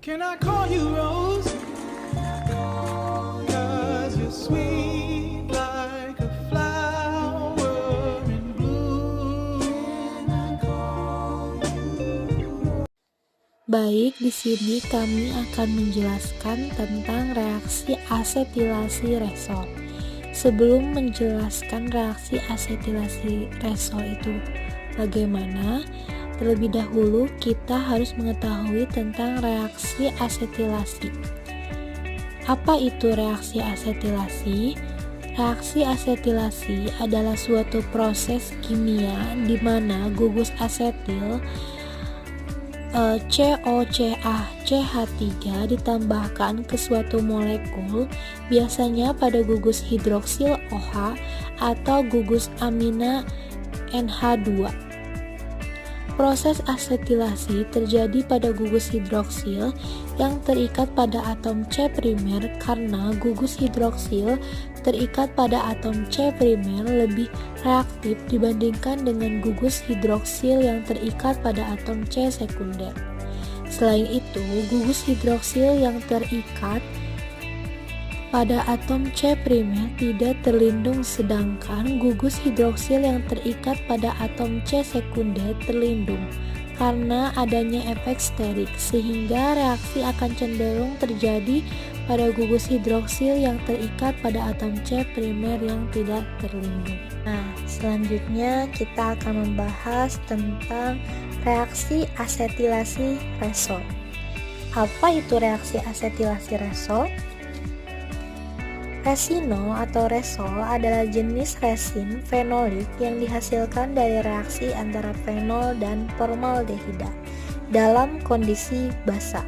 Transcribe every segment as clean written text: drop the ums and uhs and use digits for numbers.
Can I call you Rose? 'Cause you're sweet like a flower in bloom. Baik, di sini kami akan menjelaskan tentang reaksi asetilasi resol. Sebelum menjelaskan reaksi asetilasi resol itu bagaimana, terlebih dahulu kita harus mengetahui tentang reaksi asetilasi. Apa itu reaksi asetilasi? Reaksi asetilasi adalah suatu proses kimia di mana gugus asetil COCA-CH3 ditambahkan ke suatu molekul, biasanya pada gugus hidroksil OH atau gugus amina NH2. Proses asetilasi terjadi pada gugus hidroksil yang terikat pada atom C primer karena gugus hidroksil terikat pada atom C primer lebih reaktif dibandingkan dengan gugus hidroksil yang terikat pada atom C sekunder. Selain itu, gugus hidroksil yang terikat pada atom C primer tidak terlindung, sedangkan gugus hidroksil yang terikat pada atom C sekunder terlindung karena adanya efek sterik, sehingga reaksi akan cenderung terjadi pada gugus hidroksil yang terikat pada atom C primer yang tidak terlindung. Nah, selanjutnya kita akan membahas tentang reaksi asetilasi resol. Apa itu reaksi asetilasi resol? Resinol atau resol adalah jenis resin fenolik yang dihasilkan dari reaksi antara fenol dan formaldehida dalam kondisi basa.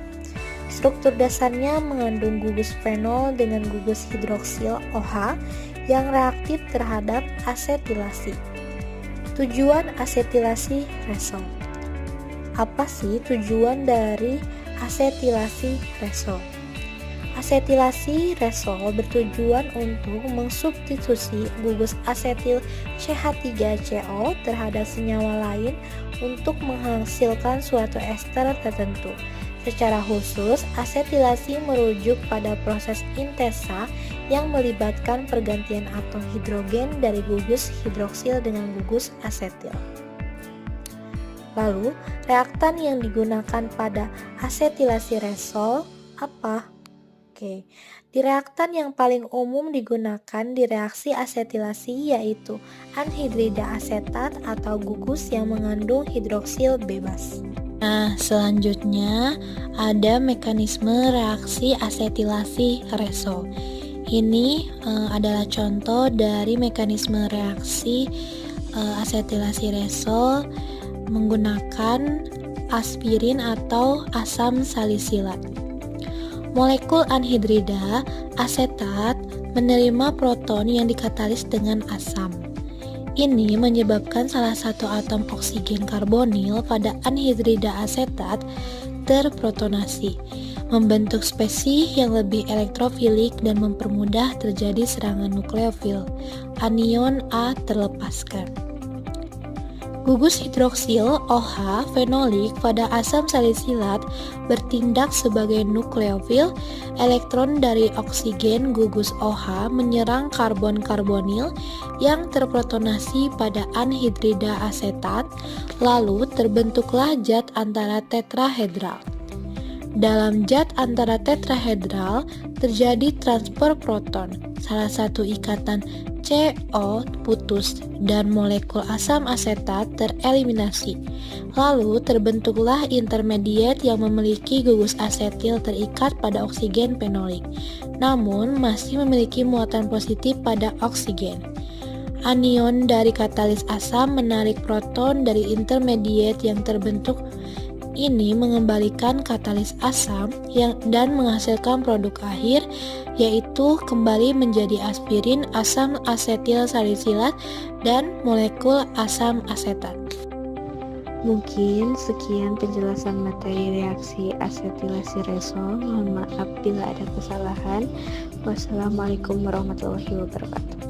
Struktur dasarnya mengandung gugus fenol dengan gugus hidroksil OH yang reaktif terhadap asetilasi. Tujuan asetilasi resol. Apa sih tujuan dari asetilasi resol? Asetilasi resol bertujuan untuk mensubstitusi gugus asetil CH3CO terhadap senyawa lain untuk menghasilkan suatu ester tertentu. Secara khusus, asetilasi merujuk pada proses intesa yang melibatkan pergantian atom hidrogen dari gugus hidroksil dengan gugus asetil. Lalu, reaktan yang digunakan pada asetilasi resol apa? Di reaktan yang paling umum digunakan di reaksi asetilasi yaitu anhidrida asetat atau gugus yang mengandung hidroksil bebas. Nah, selanjutnya ada mekanisme reaksi asetilasi resol. Ini adalah contoh dari mekanisme reaksi asetilasi resol menggunakan aspirin atau asam salisilat. Molekul anhidrida asetat menerima proton yang dikatalis dengan asam. Ini menyebabkan salah satu atom oksigen karbonil pada anhidrida asetat terprotonasi, membentuk spesies yang lebih elektrofilik dan mempermudah terjadi serangan nukleofil. Anion A terlepaskan. Gugus hidroksil OH fenolik pada asam salisilat bertindak sebagai nukleofil. Elektron dari oksigen gugus OH menyerang karbon karbonil yang terprotonasi pada anhidrida asetat, lalu terbentuklah zat antara tetrahedral. Dalam zat antara tetrahedral terjadi transfer proton, salah satu ikatan CO putus dan molekul asam asetat tereliminasi. Lalu terbentuklah intermediat yang memiliki gugus asetil terikat pada oksigen fenolik, namun masih memiliki muatan positif pada oksigen. Anion dari katalis asam menarik proton dari intermediat yang terbentuk. Ini mengembalikan katalis asam dan menghasilkan produk akhir, yaitu kembali menjadi aspirin, asam asetil salisilat, dan molekul asam asetat. Mungkin sekian penjelasan materi reaksi asetilasi resol. Mohon maaf bila ada kesalahan. Wassalamualaikum warahmatullahi wabarakatuh.